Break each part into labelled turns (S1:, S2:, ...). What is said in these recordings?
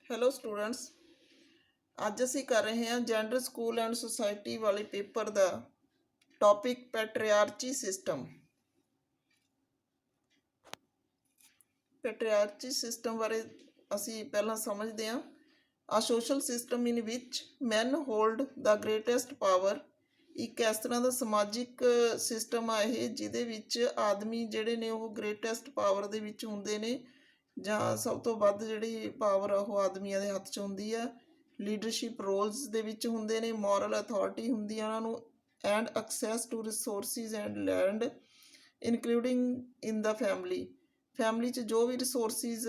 S1: Hello students. ਅੱਜ ਅਸੀਂ ਕਰ ਰਹੇ ਹਾਂ ਜੈਂਡਰ ਸਕੂਲ ਐਂਡ ਸੁਸਾਇਟੀ ਵਾਲੇ ਪੇਪਰ ਦਾ ਟੌਪਿਕ ਪੈਟਰੀਆਰਚੀ ਸਿਸਟਮ। ਪੈਟਰੀਆਰਚੀ ਸਿਸਟਮ ਬਾਰੇ ਅਸੀਂ ਪਹਿਲਾਂ ਸਮਝਦੇ ਹਾਂ। ਆ ਸੋਸ਼ਲ ਸਿਸਟਮ ਇਨ ਵਿਚ ਮੈਨ ਹੋਲਡ ਦਾ ਗ੍ਰੇਟੈਸਟ ਪਾਵਰ। ਇੱਕ ਇਸ ਤਰ੍ਹਾਂ ਦਾ ਸਮਾਜਿਕ ਸਿਸਟਮ ਆ ਇਹ ਜਿਹਦੇ ਵਿੱਚ ਆਦਮੀ ਜਿਹੜੇ ਨੇ ਉਹ ਗ੍ਰੇਟੈਸਟ ਪਾਵਰ ਦੇ ਵਿੱਚ ਹੁੰਦੇ ਨੇ, ਜਾਂ ਸਭ ਤੋਂ ਵੱਧ ਜਿਹੜੀ ਪਾਵਰ ਆ ਉਹ ਆਦਮੀਆਂ ਦੇ ਹੱਥ 'ਚ ਹੁੰਦੀ ਆ। ਲੀਡਰਸ਼ਿਪ ਰੋਲਸ ਦੇ ਵਿੱਚ ਹੁੰਦੇ ਨੇ, ਮੋਰਲ ਅਥਾਰਟੀ ਹੁੰਦੀ ਆ ਉਹਨਾਂ ਨੂੰ, and access to resources and land including in the family 'ਚ ਜੋ ਵੀ ਰਿਸੋਰਸਿਸ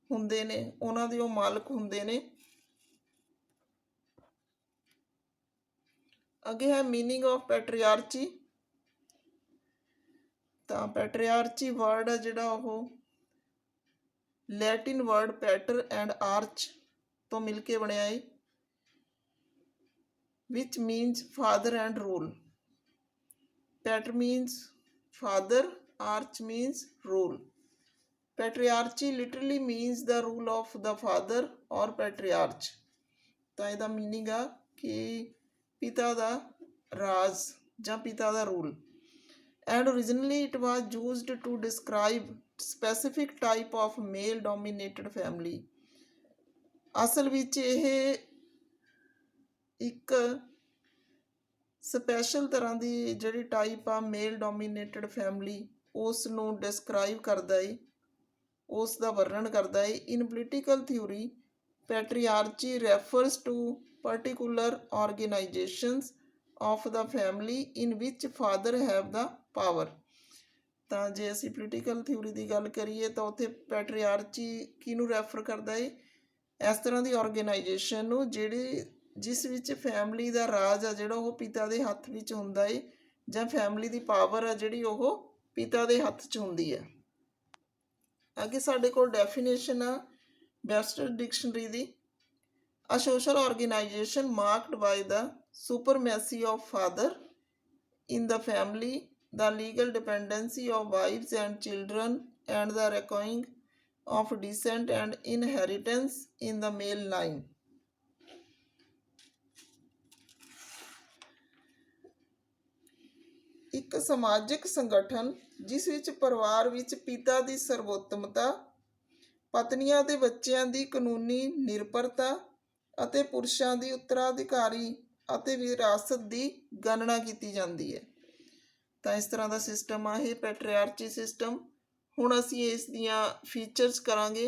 S1: ਹੁੰਦੇ ਨੇ ਉਹਨਾਂ ਦੇ ਉਹ ਮਾਲਕ ਹੁੰਦੇ ਨੇ। ਅੱਗੇ ਹੈ ਮੀਨਿੰਗ ਆਫ ਪੈਟਰੀਆਰਚੀ। ਤਾਂ ਪੈਟਰੀਆਰਚੀ ਵਰਡ ਆ ਜਿਹੜਾ ਉਹ ਲੈਟਿਨ ਵਰਡ ਪੈਟਰ ਐਂਡ ਆਰਚ ਤੋਂ ਮਿਲ ਕੇ ਬਣਿਆ ਹੈ, which means father and rule. Pater means father, arch means rule. Patriarchy literally means the rule of the father or patriarch. ਤਾਂ ਇਹਦਾ ਮੀਨਿੰਗ ਆ ਕਿ ਪਿਤਾ ਦਾ ਰਾਜ ਜਾਂ ਪਿਤਾ ਦਾ rule. And originally it was used to describe specific type of male dominated family. ਅਸਲ ਵਿੱਚ ਇਹ ਇੱਕ ਸਪੈਸ਼ਲ ਤਰ੍ਹਾਂ ਦੀ ਜਿਹੜੀ ਟਾਈਪ ਆ ਮੇਲ ਡੋਮੀਨੇਟਡ ਫੈਮਿਲੀ ਉਸ ਨੂੰ ਡਿਸਕ੍ਰਾਈਬ ਕਰਦਾ ਏ, ਉਸ ਦਾ ਵਰਣਨ ਕਰਦਾ ਏ। In political theory patriarchy refers to particular organisations of the family in which father have the power. ਤਾਂ ਜੇ ਅਸੀਂ ਪੋਲੀਟੀਕਲ ਥਿਊਰੀ ਦੀ ਗੱਲ ਕਰੀਏ ਤਾਂ ਉੱਥੇ ਪੈਟਰੀਆਰਚੀ ਕਿਹਨੂੰ ਰੈਫਰ ਕਰਦਾ ਏ? ਇਸ ਤਰ੍ਹਾਂ ਦੀ ਆਰਗੇਨਾਈਜੇਸ਼ਨ ਨੂੰ ਜਿਸ ਵਿੱਚ ਫੈਮਿਲੀ ਦਾ ਰਾਜ ਆ ਜਿਹੜਾ ਉਹ ਪਿਤਾ ਦੇ ਹੱਥ ਵਿੱਚ ਹੁੰਦਾ ਏ, ਜਾਂ ਫੈਮਿਲੀ ਦੀ ਪਾਵਰ ਆ ਜਿਹੜੀ ਉਹ ਪਿਤਾ ਦੇ ਹੱਥ 'ਚ ਹੁੰਦੀ ਹੈ। ਅੱਗੇ ਸਾਡੇ ਕੋਲ ਡੈਫੀਨੇਸ਼ਨ ਆ ਵੈਬਸਟਰ ਡਿਕਸ਼ਨਰੀ ਦੀ। A social organisation marked by the supremacy of father in the family, the legal dependency of wives and children, and the reckoning of descent and inheritance in the male line. ਇੱਕ ਸਮਾਜਿਕ ਸੰਗਠਨ ਜਿਸ ਵਿੱਚ ਪਰਿਵਾਰ ਵਿੱਚ ਪਿਤਾ ਦੀ ਸਰਵੋਤਮਤਾ, ਪਤਨੀਆਂ ਦੇ ਬੱਚਿਆਂ ਦੀ ਕਾਨੂੰਨੀ ਨਿਰਭਰਤਾ ਅਤੇ ਪੁਰਸ਼ਾਂ ਦੀ ਉੱਤਰਾਧਿਕਾਰੀ ਅਤੇ ਵਿਰਾਸਤ ਦੀ ਗਣਨਾ ਕੀਤੀ ਜਾਂਦੀ ਹੈ। ਤਾਂ ਇਸ ਤਰ੍ਹਾਂ ਦਾ ਸਿਸਟਮ ਆ ਇਹ ਪੈਟਰੀਆਰਚੀ ਸਿਸਟਮ। ਹੁਣ ਅਸੀਂ ਇਸ ਦੀਆਂ ਫੀਚਰਸ ਕਰਾਂਗੇ।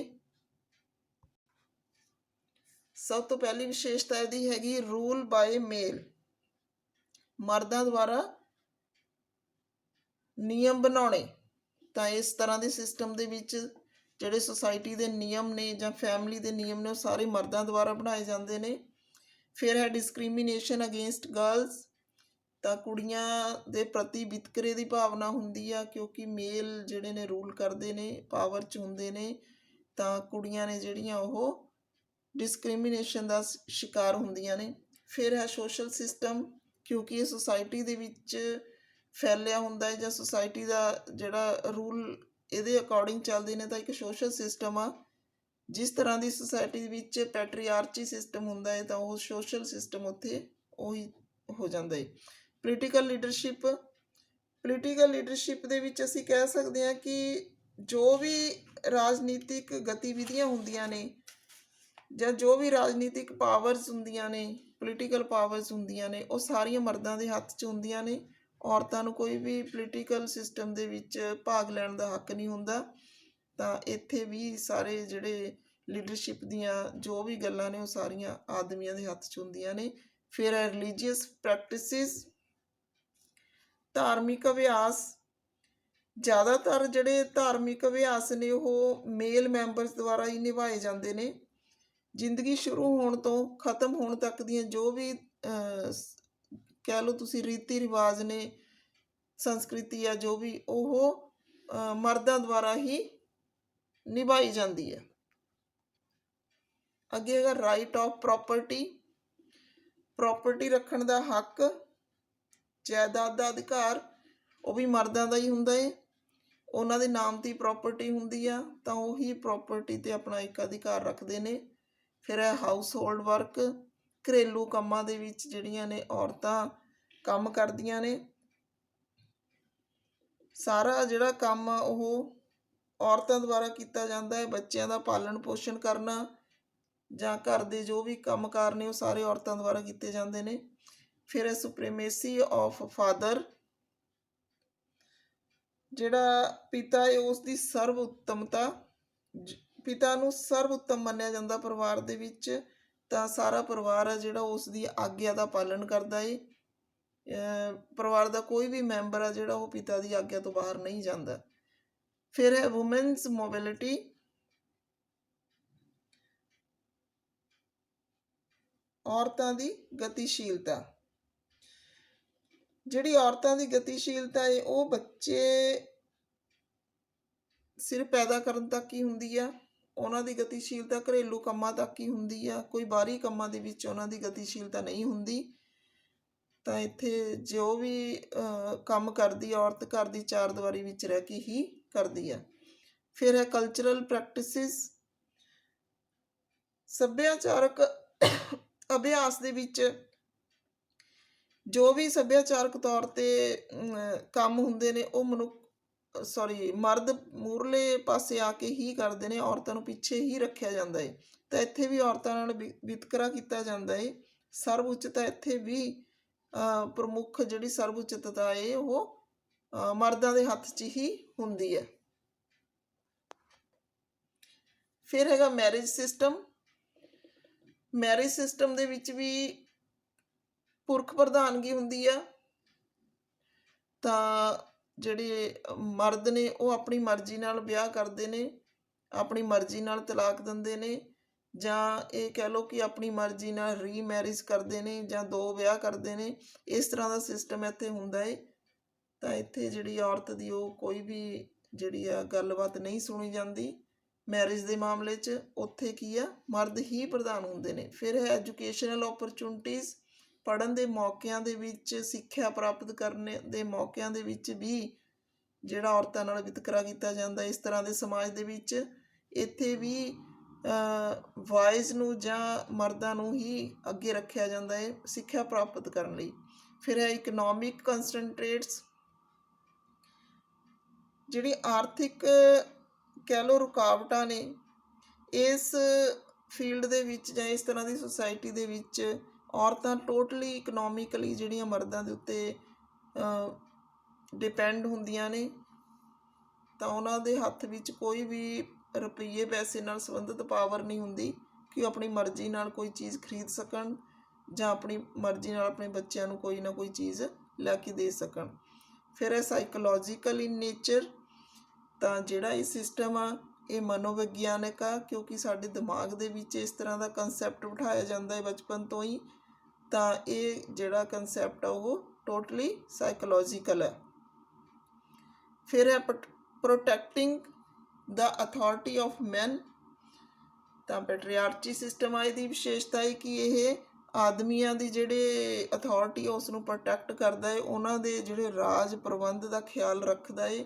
S1: ਸਭ ਤੋਂ ਪਹਿਲੀ ਵਿਸ਼ੇਸ਼ਤਾ ਇਹਦੀ ਹੈਗੀ ਰੂਲ ਬਾਏ ਮੇਲ। ਮਰਦਾਂ ਦੁਆਰਾ ਨਿਯਮ ਬਣਾਉਣੇ। ਤਾਂ ਇਸ ਤਰ੍ਹਾਂ ਦੇ ਸਿਸਟਮ ਦੇ ਵਿੱਚ ਜਿਹੜੇ ਸੁਸਾਇਟੀ ਦੇ ਨਿਯਮ ਨੇ ਜਾਂ ਫੈਮਿਲੀ ਦੇ ਨਿਯਮ ਨੇ ਉਹ ਸਾਰੇ ਮਰਦਾਂ ਦੁਆਰਾ ਬਣਾਏ ਜਾਂਦੇ ਨੇ। ਫਿਰ ਹੈ ਡਿਸਕ੍ਰਿਮੀਨੇਸ਼ਨ ਅਗੇਂਸਟ ਗਰਲਸ। ਤਾਂ ਕੁੜੀਆਂ ਦੇ ਪ੍ਰਤੀ ਵਿਤਕਰੇ ਦੀ ਭਾਵਨਾ ਹੁੰਦੀ ਆ, ਕਿਉਂਕਿ ਮੇਲ ਜਿਹੜੇ ਨੇ ਰੂਲ ਕਰਦੇ ਨੇ, ਪਾਵਰ 'ਚ ਹੁੰਦੇ ਨੇ, ਤਾਂ ਕੁੜੀਆਂ ਨੇ ਜਿਹੜੀਆਂ ਉਹ ਡਿਸਕ੍ਰਿਮੀਨੇਸ਼ਨ ਦਾ ਸ਼ਿਕਾਰ ਹੁੰਦੀਆਂ ਨੇ। ਫਿਰ ਹੈ ਸੋਸ਼ਲ ਸਿਸਟਮ, ਕਿਉਂਕਿ ਇਹ ਸੁਸਾਇਟੀ ਦੇ ਵਿੱਚ ਫੈਲਿਆ ਹੁੰਦਾ ਹੈ ਜਾਂ ਸੁਸਾਇਟੀ ਦਾ ਜਿਹੜਾ ਰੂਲ ਇਹਦੇ ਅਕੋਰਡਿੰਗ ਚੱਲਦੇ ਨੇ, ਤਾਂ ਇੱਕ ਸੋਸ਼ਲ ਸਿਸਟਮ ਆ। ਜਿਸ ਤਰ੍ਹਾਂ ਦੀ ਸੁਸਾਇਟੀ ਵਿੱਚ ਪੈਟਰੀਆਰਚੀ ਸਿਸਟਮ ਹੁੰਦਾ ਹੈ ਤਾਂ ਉਹ ਸੋਸ਼ਲ ਸਿਸਟਮ ਉੱਥੇ ਉਹੀ ਹੋ ਜਾਂਦਾ ਹੈ। ਪੋਲੀਟੀਕਲ ਲੀਡਰਸ਼ਿਪ ਦੇ ਵਿੱਚ ਅਸੀਂ ਕਹਿ ਸਕਦੇ ਹਾਂ ਕਿ ਜੋ ਵੀ ਰਾਜਨੀਤਿਕ ਗਤੀਵਿਧੀਆਂ ਹੁੰਦੀਆਂ ਨੇ ਜਾਂ ਜੋ ਵੀ ਰਾਜਨੀਤਿਕ ਪਾਵਰਸ ਹੁੰਦੀਆਂ ਨੇ, ਪੋਲੀਟੀਕਲ ਪਾਵਰਸ ਹੁੰਦੀਆਂ ਨੇ, ਉਹ ਸਾਰੀਆਂ ਮਰਦਾਂ ਦੇ ਹੱਥ 'ਚ ਹੁੰਦੀਆਂ ਨੇ। ਔਰਤਾਂ ਨੂੰ ਕੋਈ ਵੀ ਪੋਲੀਟੀਕਲ ਸਿਸਟਮ ਦੇ ਵਿੱਚ ਭਾਗ ਲੈਣ ਦਾ ਹੱਕ ਨਹੀਂ ਹੁੰਦਾ। ਤਾਂ ਇੱਥੇ ਵੀ ਸਾਰੇ ਜਿਹੜੇ ਲੀਡਰਸ਼ਿਪ ਦੀਆਂ ਜੋ ਵੀ ਗੱਲਾਂ ਨੇ ਉਹ ਸਾਰੀਆਂ ਆਦਮੀਆਂ ਦੇ ਹੱਥ 'ਚ ਹੁੰਦੀਆਂ ਨੇ। ਫਿਰ ਹੈ ਰਿਲੀਜੀਅਸ ਪ੍ਰੈਕਟਿਸਿਸ, ਧਾਰਮਿਕ ਅਭਿਆਸ। ਜ਼ਿਆਦਾਤਰ ਜਿਹੜੇ ਧਾਰਮਿਕ ਅਭਿਆਸ ਨੇ ਉਹ ਮੇਲ ਮੈਂਬਰਸ ਦੁਆਰਾ ਹੀ ਨਿਭਾਏ ਜਾਂਦੇ ਨੇ। ਜ਼ਿੰਦਗੀ ਸ਼ੁਰੂ ਹੋਣ ਤੋਂ ਖਤਮ ਹੋਣ ਤੱਕ ਦੀਆਂ ਜੋ ਵੀ ਕਹਿ ਲਓ ਤੁਸੀਂ ਰੀਤੀ ਰਿਵਾਜ ਨੇ, ਸੰਸਕ੍ਰਿਤੀ ਆ ਜੋ ਵੀ, ਉਹ ਮਰਦਾਂ ਦੁਆਰਾ ਹੀ ਨਿਭਾਈ ਜਾਂਦੀ ਹੈ। ਅੱਗੇ ਹੈਗਾ ਰਾਈਟ ਆਫ ਪ੍ਰੋਪਰਟੀ ਰੱਖਣ ਦਾ ਹੱਕ, ਜਾਇਦਾਦ ਦਾ ਅਧਿਕਾਰ, ਉਹ ਵੀ ਮਰਦਾਂ ਦਾ ਹੀ ਹੁੰਦਾ ਹੈ। ਉਹਨਾਂ ਦੇ ਨਾਮ 'ਤੇ ਪ੍ਰੋਪਰਟੀ ਹੁੰਦੀ ਆ ਤਾਂ ਉਹੀ ਪ੍ਰੋਪਰਟੀ 'ਤੇ ਆਪਣਾ ਇੱਕ ਅਧਿਕਾਰ ਰੱਖਦੇ ਨੇ। ਫਿਰ ਹੈ ਹਾਊਸ ਹੋਲਡ ਵਰਕ, ਘਰੇਲੂ ਕੰਮਾਂ ਦੇ ਵਿੱਚ ਜਿਹੜੀਆਂ ਨੇ ਔਰਤਾਂ ਕੰਮ ਕਰਦੀਆਂ ਨੇ। ਸਾਰਾ ਜਿਹੜਾ ਕੰਮ ਆ ਉਹ ਔਰਤਾਂ ਦੁਆਰਾ ਕੀਤਾ ਜਾਂਦਾ ਹੈ। ਬੱਚਿਆਂ ਦਾ ਪਾਲਣ ਪੋਸ਼ਣ ਕਰਨਾ ਜਾਂ ਘਰ ਦੇ ਜੋ ਵੀ ਕੰਮਕਾਰ ਨੇ ਉਹ ਸਾਰੇ ਔਰਤਾਂ ਦੁਆਰਾ ਕੀਤੇ ਜਾਂਦੇ ਨੇ। ਫਿਰ ਹੈ ਸੁਪਰੀਮੇਸੀ ਆਫ ਫਾਦਰ, ਜਿਹੜਾ ਪਿਤਾ ਹੈ ਉਸ ਦੀ ਸਰਵ ਉੱਤਮਤਾ, ਪਿਤਾ ਨੂੰ ਸਰਵ ਉੱਤਮ ਮੰਨਿਆ ਜਾਂਦਾ ਪਰਿਵਾਰ ਦੇ ਵਿੱਚ। ਤਾਂ ਸਾਰਾ ਪਰਿਵਾਰ ਹੈ ਜਿਹੜਾ ਉਸ ਦੀ ਆਗਿਆ ਦਾ ਪਾਲਣ ਕਰਦਾ ਹੈ। ਪਰਿਵਾਰ ਦਾ ਕੋਈ ਵੀ ਮੈਂਬਰ ਆ ਜਿਹੜਾ ਉਹ ਪਿਤਾ ਦੀ ਆਗਿਆ ਤੋਂ ਬਾਹਰ ਨਹੀਂ ਜਾਂਦਾ। ਫਿਰ ਹੈ ਵੂਮੈਨਸ ਮੋਬਿਲਿਟੀ, ਔਰਤਾਂ ਦੀ ਗਤੀਸ਼ੀਲਤਾ। ਜਿਹੜੀ ਔਰਤਾਂ ਦੀ ਗਤੀਸ਼ੀਲਤਾ ਹੈ ਉਹ ਬੱਚੇ ਸਿਰਫ ਪੈਦਾ ਕਰਨ ਤੱਕ ਹੀ ਹੁੰਦੀ ਆ। ਉਹਨਾਂ ਦੀ ਗਤੀਸ਼ੀਲਤਾ ਘਰੇਲੂ ਕੰਮਾਂ ਤੱਕ ਹੀ ਹੁੰਦੀ ਆ, ਕੋਈ ਬਾਹਰੀ ਕੰਮਾਂ ਦੇ ਵਿੱਚ ਉਹਨਾਂ ਦੀ ਗਤੀਸ਼ੀਲਤਾ ਨਹੀਂ ਹੁੰਦੀ। ਤਾਂ ਇੱਥੇ ਜੋ ਵੀ ਕੰਮ ਕਰਦੀ ਔਰਤ ਘਰ ਦੀ ਚਾਰ ਦੀਵਾਰੀ ਵਿੱਚ ਰਹਿ ਕੇ ਹੀ ਕਰਦੀ ਆ। ਫਿਰ ਹੈ ਕਲਚਰਲ ਪ੍ਰੈਕਟਿਸਿਸ, ਸੱਭਿਆਚਾਰਕ ਅਭਿਆਸ ਦੇ ਵਿੱਚ ਜੋ ਵੀ ਸੱਭਿਆਚਾਰਕ ਤੌਰ 'ਤੇ ਕੰਮ ਹੁੰਦੇ ਨੇ ਉਹ ਮਰਦ ਮੂਹਰਲੇ ਪਾਸੇ ਆ ਕੇ ਹੀ ਕਰਦੇ ਨੇ, ਔਰਤਾਂ ਨੂੰ ਪਿੱਛੇ ਹੀ ਰੱਖਿਆ ਜਾਂਦਾ ਹੈ। ਤਾਂ ਇੱਥੇ ਵੀ ਔਰਤਾਂ ਨਾਲ ਵਿਤਕਰਾ ਕੀਤਾ ਜਾਂਦਾ ਹੈ। ਸਰਵ ਉੱਚਤਾ ਇੱਥੇ ਵੀ ਪ੍ਰਮੁੱਖ ਜਿਹੜੀ ਸਰਵ ਉੱਚਤਾ ਹੈ ਉਹ ਮਰਦਾਂ ਦੇ ਹੱਥ 'ਚ ਹੀ ਹੁੰਦੀ ਹੈ। ਫਿਰ ਹੈਗਾ ਮੈਰਿਜ ਸਿਸਟਮ। ਮੈਰਿਜ ਸਿਸਟਮ ਦੇ ਵਿੱਚ ਵੀ ਪੁਰਖ ਪ੍ਰਧਾਨਗੀ ਹੁੰਦੀ ਆ। ਤਾਂ ਜਿਹੜੇ ਮਰਦ ਨੇ ਉਹ ਆਪਣੀ ਮਰਜ਼ੀ ਨਾਲ ਵਿਆਹ ਕਰਦੇ ਨੇ, ਆਪਣੀ ਮਰਜ਼ੀ ਨਾਲ ਤਲਾਕ ਦਿੰਦੇ ਨੇ, ਜਾਂ ਇਹ ਕਹਿ ਲਓ ਕਿ ਆਪਣੀ ਮਰਜ਼ੀ ਨਾਲ ਰੀਮੈਰਿਜ ਕਰਦੇ ਨੇ ਜਾਂ ਦੋ ਵਿਆਹ ਕਰਦੇ ਨੇ। ਇਸ ਤਰ੍ਹਾਂ ਦਾ ਸਿਸਟਮ ਇੱਥੇ ਹੁੰਦਾ ਹੈ। ਤਾਂ ਇੱਥੇ ਜਿਹੜੀ ਔਰਤ ਦੀ ਉਹ ਕੋਈ ਵੀ ਜਿਹੜੀ ਆ ਗੱਲਬਾਤ ਨਹੀਂ ਸੁਣੀ ਜਾਂਦੀ ਮੈਰਿਜ ਦੇ ਮਾਮਲੇ 'ਚ। ਉੱਥੇ ਕੀ ਆ, ਮਰਦ ਹੀ ਪ੍ਰਧਾਨ ਹੁੰਦੇ ਨੇ। ਫਿਰ ਹੈ ਐਜੂਕੇਸ਼ਨਲ ਓਪਰਚੁਨਿਟੀਜ਼, ਪੜ੍ਹਨ ਦੇ ਮੌਕਿਆਂ ਦੇ ਵਿੱਚ, ਸਿੱਖਿਆ ਪ੍ਰਾਪਤ ਕਰਨ ਦੇ ਮੌਕਿਆਂ ਦੇ ਵਿੱਚ ਵੀ ਜਿਹੜਾ ਔਰਤਾਂ ਨਾਲ ਵਿਤਕਰਾ ਕੀਤਾ ਜਾਂਦਾ ਇਸ ਤਰ੍ਹਾਂ ਦੇ ਸਮਾਜ ਦੇ ਵਿੱਚ। ਇੱਥੇ ਵੀ ਬॉयਜ਼ ਨੂੰ ਜਾਂ ਮਰਦਾਂ ਨੂੰ ਹੀ ਅੱਗੇ ਰੱਖਿਆ ਜਾਂਦਾ ਹੈ ਸਿੱਖਿਆ ਪ੍ਰਾਪਤ ਕਰਨ ਲਈ। ਫਿਰ ਹੈ ਇਕਨੋਮਿਕ ਕੰਸਟਰੇਂਟਸ, ਜਿਹੜੀ ਆਰਥਿਕ ਕਹਿ ਲਓ ਰੁਕਾਵਟਾਂ ਨੇ ਇਸ ਫੀਲਡ ਦੇ ਵਿੱਚ ਜਾਂ ਇਸ ਤਰ੍ਹਾਂ ਦੀ ਸੁਸਾਇਟੀ ਦੇ ਵਿੱਚ ਔਰਤਾਂ ਟੋਟਲੀ ਇਕਨੋਮਿਕਲੀ ਜਿਹੜੀਆਂ ਮਰਦਾਂ ਦੇ ਉੱਤੇ ਡਿਪੈਂਡ ਹੁੰਦੀਆਂ ਨੇ। ਤਾਂ ਉਹਨਾਂ ਦੇ ਹੱਥ ਵਿੱਚ ਕੋਈ ਵੀ ਰੁਪਈਏ ਪੈਸੇ ਨਾਲ ਸੰਬੰਧਿਤ ਪਾਵਰ ਨਹੀਂ ਹੁੰਦੀ ਕਿ ਉਹ ਆਪਣੀ ਮਰਜ਼ੀ ਨਾਲ ਕੋਈ ਚੀਜ਼ ਖਰੀਦ ਸਕਣ ਜਾਂ ਆਪਣੀ ਮਰਜ਼ੀ ਨਾਲ ਆਪਣੇ ਬੱਚਿਆਂ ਨੂੰ ਕੋਈ ਨਾ ਕੋਈ ਚੀਜ਼ ਲੈ ਕੇ ਦੇ ਸਕਣ। ਫਿਰ ਹੈ ਸਾਈਕੋਲੋਜੀਕਲ ਇਨ ਨੇਚਰ। ਤਾਂ ਜਿਹੜਾ ਇਹ ਸਿਸਟਮ ਆ ਇਹ ਮਨੋਵਿਗਿਆਨਕ ਆ, ਕਿਉਂਕਿ ਸਾਡੇ ਦਿਮਾਗ ਦੇ ਵਿੱਚ ਇਸ ਤਰ੍ਹਾਂ ਦਾ ਕੰਸੈਪਟ ਬਿਠਾਇਆ ਜਾਂਦਾ ਹੈ ਬਚਪਨ ਤੋਂ ਹੀ। ਤਾਂ ਇਹ ਜਿਹੜਾ ਕੰਸੈਪਟ ਆ ਉਹ ਟੋਟਲੀ ਸਾਈਕੋਲੋਜੀਕਲ ਹੈ। ਫਿਰ ਹੈ ਪ੍ਰੋਟੈਕਟਿੰਗ ਦਾ ਅਥਾਰਟੀ ਆਫ ਮੈਨ। ਤਾਂ ਪੈਟਰੀਆਰਚੀ ਸਿਸਟਮ ਆ, ਇਹਦੀ ਵਿਸ਼ੇਸ਼ਤਾ ਹੈ ਕਿ ਇਹ ਆਦਮੀਆਂ ਦੀ ਜਿਹੜੇ ਅਥਾਰਟੀ ਆ ਉਸ ਨੂੰ ਪ੍ਰੋਟੈਕਟ ਕਰਦਾ ਹੈ, ਉਹਨਾਂ ਦੇ ਜਿਹੜੇ ਰਾਜ ਪ੍ਰਬੰਧ ਦਾ ਖਿਆਲ ਰੱਖਦਾ ਹੈ।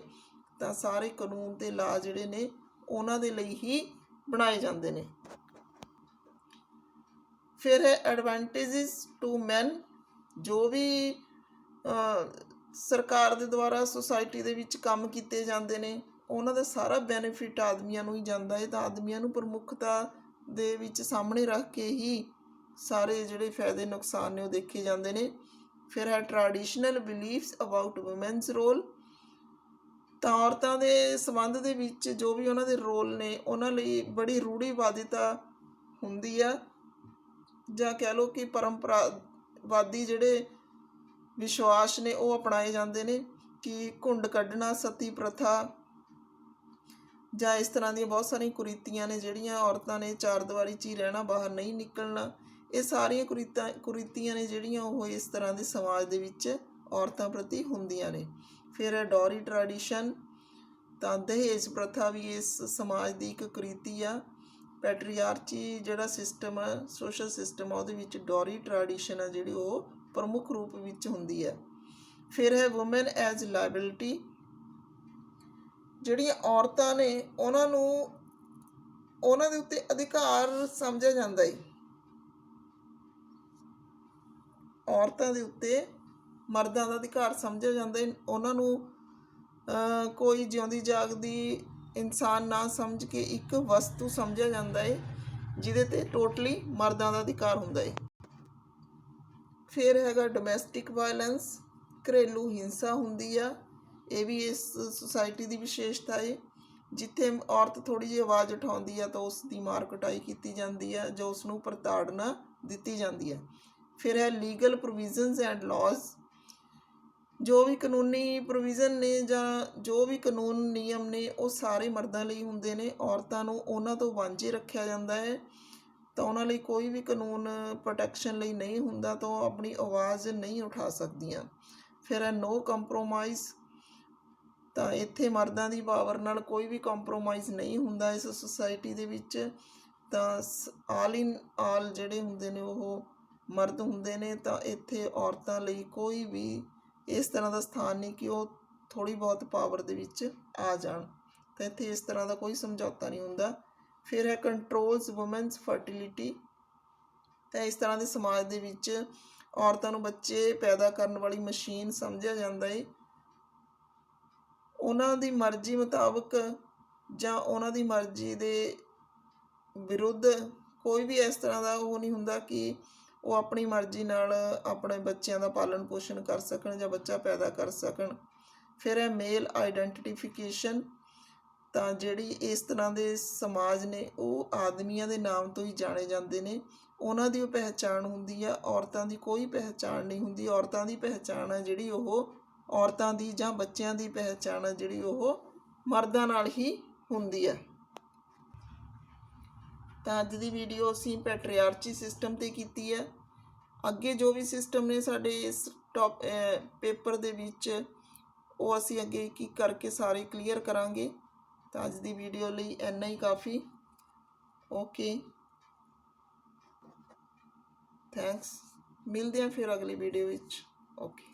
S1: ਤਾਂ ਸਾਰੇ ਕਾਨੂੰਨ ਤੇ ਲਾ ਜਿਹੜੇ ਨੇ ਉਹਨਾਂ ਦੇ ਲਈ ਹੀ ਬਣਾਏ ਜਾਂਦੇ ਨੇ। ਫਿਰ ਹੈ ਐਡਵਾਂਟੇਜਸ ਟੂ ਮੈਨ, ਜੋ ਵੀ ਸਰਕਾਰ ਦੇ ਦੁਆਰਾ ਸੁਸਾਇਟੀ ਦੇ ਵਿੱਚ ਕੰਮ ਕੀਤੇ ਜਾਂਦੇ ਨੇ ਉਹਨਾਂ ਦਾ ਸਾਰਾ ਬੈਨੀਫਿਟ ਆਦਮੀਆਂ ਨੂੰ ਹੀ ਜਾਂਦਾ ਹੈ। ਤਾਂ ਆਦਮੀਆਂ ਨੂੰ ਪ੍ਰਮੁੱਖਤਾ ਦੇ ਵਿੱਚ ਸਾਹਮਣੇ ਰੱਖ ਕੇ ਹੀ ਸਾਰੇ ਜਿਹੜੇ ਫਾਇਦੇ ਨੁਕਸਾਨ ਨੇ ਉਹ ਦੇਖੇ ਜਾਂਦੇ ਨੇ। ਫਿਰ ਹੈ traditional beliefs about women's role. ਤਾਂ ਔਰਤਾਂ ਦੇ ਸੰਬੰਧ ਦੇ ਵਿੱਚ ਜੋ ਵੀ ਉਹਨਾਂ ਦੇ ਰੋਲ ਨੇ ਉਹਨਾਂ ਲਈ ਬੜੀ ਰੂੜੀਵਾਦਿਤਾ ਹੁੰਦੀ ਆ, ਜਾਂ ਕਹਿ ਲਓ ਕਿ ਪਰੰਪਰਾਵਾਦੀ ਜਿਹੜੇ ਵਿਸ਼ਵਾਸ ਨੇ ਉਹ ਅਪਣਾਏ ਜਾਂਦੇ ਨੇ ਕਿ ਘੁੰਡ ਕੱਢਣਾ, ਸਤੀ ਪ੍ਰਥਾ ਜਾਂ ਇਸ ਤਰ੍ਹਾਂ ਦੀਆਂ ਬਹੁਤ ਸਾਰੀਆਂ ਕੁਰੀਤੀਆਂ ਨੇ ਜਿਹੜੀਆਂ ਔਰਤਾਂ ਨੇ ਚਾਰ ਦੀਵਾਰੀ 'ਚ ਹੀ ਰਹਿਣਾ, ਬਾਹਰ ਨਹੀਂ ਨਿਕਲਣਾ। ਇਹ ਸਾਰੀਆਂ ਕੁਰੀਤੀਆਂ ਨੇ ਜਿਹੜੀਆਂ ਉਹ ਇਸ ਤਰ੍ਹਾਂ ਦੇ ਸਮਾਜ ਦੇ ਵਿੱਚ ਔਰਤਾਂ ਪ੍ਰਤੀ ਹੁੰਦੀਆਂ ਨੇ। ਫਿਰ ਹੈ ਡੌਰੀ ਟ੍ਰੈਡੀਸ਼ਨ। ਤਾਂ ਦਹੇਜ ਪ੍ਰਥਾ ਵੀ ਇਸ ਸਮਾਜ ਦੀ ਇੱਕ ਕੁਰੀਤੀ ਆ। ਪੈਟਰੀਆਰਚੀ ਜਿਹੜਾ ਸਿਸਟਮ ਆ, ਸੋਸ਼ਲ ਸਿਸਟਮ ਆ, ਉਹਦੇ ਵਿੱਚ ਡੌਰੀ ਟ੍ਰੈਡੀਸ਼ਨ ਆ ਜਿਹੜੀ ਉਹ ਪ੍ਰਮੁੱਖ ਰੂਪ ਵਿੱਚ ਹੁੰਦੀ ਹੈ। ਫਿਰ ਹੈ ਵੂਮਨ ਐਜ਼ ਲਾਇਬਿਲਿਟੀ। ਜਿਹੜੀਆਂ ਔਰਤਾਂ ਨੇ ਉਹਨਾਂ ਨੂੰ ਉਹਨਾਂ ਦੇ ਉੱਤੇ ਅਧਿਕਾਰ ਸਮਝਿਆ ਜਾਂਦਾ ਹੈ। ਔਰਤਾਂ ਦੇ ਉੱਤੇ ਮਰਦਾਂ ਦਾ ਅਧਿਕਾਰ ਸਮਝਿਆ ਜਾਂਦਾ ਹੈ। ਉਹਨਾਂ ਨੂੰ ਕੋਈ ਜਿਉਂਦੀ ਜਾਗਦੀ ਇਨਸਾਨ ਨਾ ਸਮਝ ਕੇ ਇੱਕ ਵਸਤੂ ਸਮਝਿਆ ਜਾਂਦਾ ਹੈ ਜਿਹਦੇ 'ਤੇ ਟੋਟਲੀ ਮਰਦਾਂ ਦਾ ਅਧਿਕਾਰ ਹੁੰਦਾ ਹੈ। ਫਿਰ ਹੈਗਾ ਡੋਮੈਸਟਿਕ ਵਾਇਲੈਂਸ, ਘਰੇਲੂ ਹਿੰਸਾ ਹੁੰਦੀ ਆ। ਇਹ ਵੀ ਇਸ ਸੁਸਾਇਟੀ ਦੀ ਵਿਸ਼ੇਸ਼ਤਾ ਹੈ। ਜਿੱਥੇ ਔਰਤ ਥੋੜ੍ਹੀ ਜਿਹੀ ਆਵਾਜ਼ ਉਠਾਉਂਦੀ ਆ ਤਾਂ ਉਸ ਦੀ ਮਾਰ ਕੁਟਾਈ ਕੀਤੀ ਜਾਂਦੀ ਹੈ ਜਾਂ ਉਸ ਨੂੰ ਪ੍ਰਤਾੜਨਾ ਦਿੱਤੀ ਜਾਂਦੀ ਹੈ। ਫਿਰ ਹੈ ਲੀਗਲ ਪ੍ਰੋਵੀਜ਼ਨਸ ਐਂਡ ਲਾਜ਼, ਜੋ ਵੀ ਕਾਨੂੰਨੀ ਪ੍ਰੋਵੀਜ਼ਨ ਨੇ ਜਾਂ ਜੋ ਵੀ ਕਾਨੂੰਨ ਨਿਯਮ ਨੇ ਉਹ ਸਾਰੇ ਮਰਦਾਂ ਲਈ ਹੁੰਦੇ ਨੇ। ਔਰਤਾਂ ਨੂੰ ਉਹਨਾਂ ਤੋਂ ਵਾਂਝੇ ਰੱਖਿਆ ਜਾਂਦਾ ਹੈ, ਤਾਂ ਉਹਨਾਂ ਲਈ ਕੋਈ ਵੀ ਕਾਨੂੰਨ ਪ੍ਰੋਟੈਕਸ਼ਨ ਲਈ ਨਹੀਂ ਹੁੰਦਾ, ਤਾਂ ਉਹ ਆਪਣੀ ਆਵਾਜ਼ ਨਹੀਂ ਉਠਾ ਸਕਦੀਆਂ। ਫਿਰ ਹੈ ਨੋ ਕੰਪਰੋਮਾਈਜ਼, ਤਾਂ ਇੱਥੇ ਮਰਦਾਂ ਦੀ ਪਾਵਰ ਨਾਲ ਕੋਈ ਵੀ ਕੰਪਰੋਮਾਈਜ਼ ਨਹੀਂ ਹੁੰਦਾ ਇਸ ਸੁਸਾਇਟੀ ਦੇ ਵਿੱਚ। ਤਾਂ ਆਲ ਇਨ ਆਲ ਜਿਹੜੇ ਹੁੰਦੇ ਨੇ ਉਹ ਮਰਦ ਹੁੰਦੇ ਨੇ, ਤਾਂ ਇੱਥੇ ਔਰਤਾਂ ਲਈ ਕੋਈ ਵੀ ਇਸ ਤਰ੍ਹਾਂ ਦਾ ਸਥਾਨ ਨਹੀਂ ਕਿ ਉਹ ਥੋੜ੍ਹੀ ਬਹੁਤ ਪਾਵਰ ਦੇ ਵਿੱਚ ਆ ਜਾਣ, ਤਾਂ ਇੱਥੇ ਇਸ ਤਰ੍ਹਾਂ ਦਾ ਕੋਈ ਸਮਝੌਤਾ ਨਹੀਂ ਹੁੰਦਾ। ਫਿਰ ਹੈ ਕੰਟਰੋਲਸ ਵੂਮੈਨਸ ਫਰਟੀਲਿਟੀ, ਤਾਂ ਇਸ ਤਰ੍ਹਾਂ ਦੇ ਸਮਾਜ ਦੇ ਵਿੱਚ ਔਰਤਾਂ ਨੂੰ ਬੱਚੇ ਪੈਦਾ ਕਰਨ ਵਾਲੀ ਮਸ਼ੀਨ ਸਮਝਿਆ ਜਾਂਦਾ ਹੈ। ਉਹਨਾਂ ਦੀ ਮਰਜ਼ੀ ਮੁਤਾਬਕ ਜਾਂ ਉਹਨਾਂ ਦੀ ਮਰਜ਼ੀ ਦੇ ਵਿਰੁੱਧ ਕੋਈ ਵੀ ਇਸ ਤਰ੍ਹਾਂ ਦਾ ਉਹ ਨਹੀਂ ਹੁੰਦਾ ਕਿ ਉਹ ਆਪਣੀ ਮਰਜ਼ੀ ਨਾਲ ਆਪਣੇ ਬੱਚਿਆਂ ਦਾ ਪਾਲਣ ਪੋਸ਼ਣ ਕਰ ਸਕਣ ਜਾਂ ਬੱਚਾ ਪੈਦਾ ਕਰ ਸਕਣ। ਫਿਰ ਹੈ ਮੇਲ ਆਈਡੈਂਟੀਫਿਕੇਸ਼ਨ, ਤਾਂ ਜਿਹੜੀ ਇਸ ਤਰ੍ਹਾਂ ਦੇ ਸਮਾਜ ਨੇ ਉਹ ਆਦਮੀਆਂ ਦੇ ਨਾਮ ਤੋਂ ਹੀ ਜਾਣੇ ਜਾਂਦੇ ਨੇ, ਉਹਨਾਂ ਦੀ ਉਹ ਪਹਿਚਾਣ ਹੁੰਦੀ ਆ। ਔਰਤਾਂ ਦੀ ਕੋਈ ਪਹਿਚਾਣ ਨਹੀਂ ਹੁੰਦੀ। ਔਰਤਾਂ ਦੀ ਪਹਿਚਾਣ ਹੈ ਜਿਹੜੀ ਉਹ ਔਰਤਾਂ ਦੀ ਜਾਂ ਬੱਚਿਆਂ ਦੀ ਪਹਿਚਾਣ ਹੈ ਜਿਹੜੀ ਉਹ ਮਰਦਾਂ ਨਾਲ ਹੀ ਹੁੰਦੀ ਹੈ। ਤਾਂ ਅੱਜ ਦੀ ਵੀਡੀਓ ਅਸੀਂ ਪੈਟਰੀਆਰਚੀ ਸਿਸਟਮ 'ਤੇ ਕੀਤੀ ਹੈ। ਅੱਗੇ ਜੋ ਵੀ ਸਿਸਟਮ ਨੇ ਸਾਡੇ ਇਸ ਪੇਪਰ ਦੇ ਵਿੱਚ ਉਹ ਅਸੀਂ ਅੱਗੇ ਇੱਕ ਇੱਕ ਕਰਕੇ ਸਾਰੇ ਕਲੀਅਰ ਕਰਾਂਗੇ। ਤਾਂ ਅੱਜ ਦੀ ਵੀਡੀਓ ਲਈ ਇੰਨਾ ਹੀ ਕਾਫੀ। Okay, thanks. ਮਿਲਦੇ ਹਾਂ ਫਿਰ ਅਗਲੀ ਵੀਡੀਓ ਵਿੱਚ। ਓਕੇ।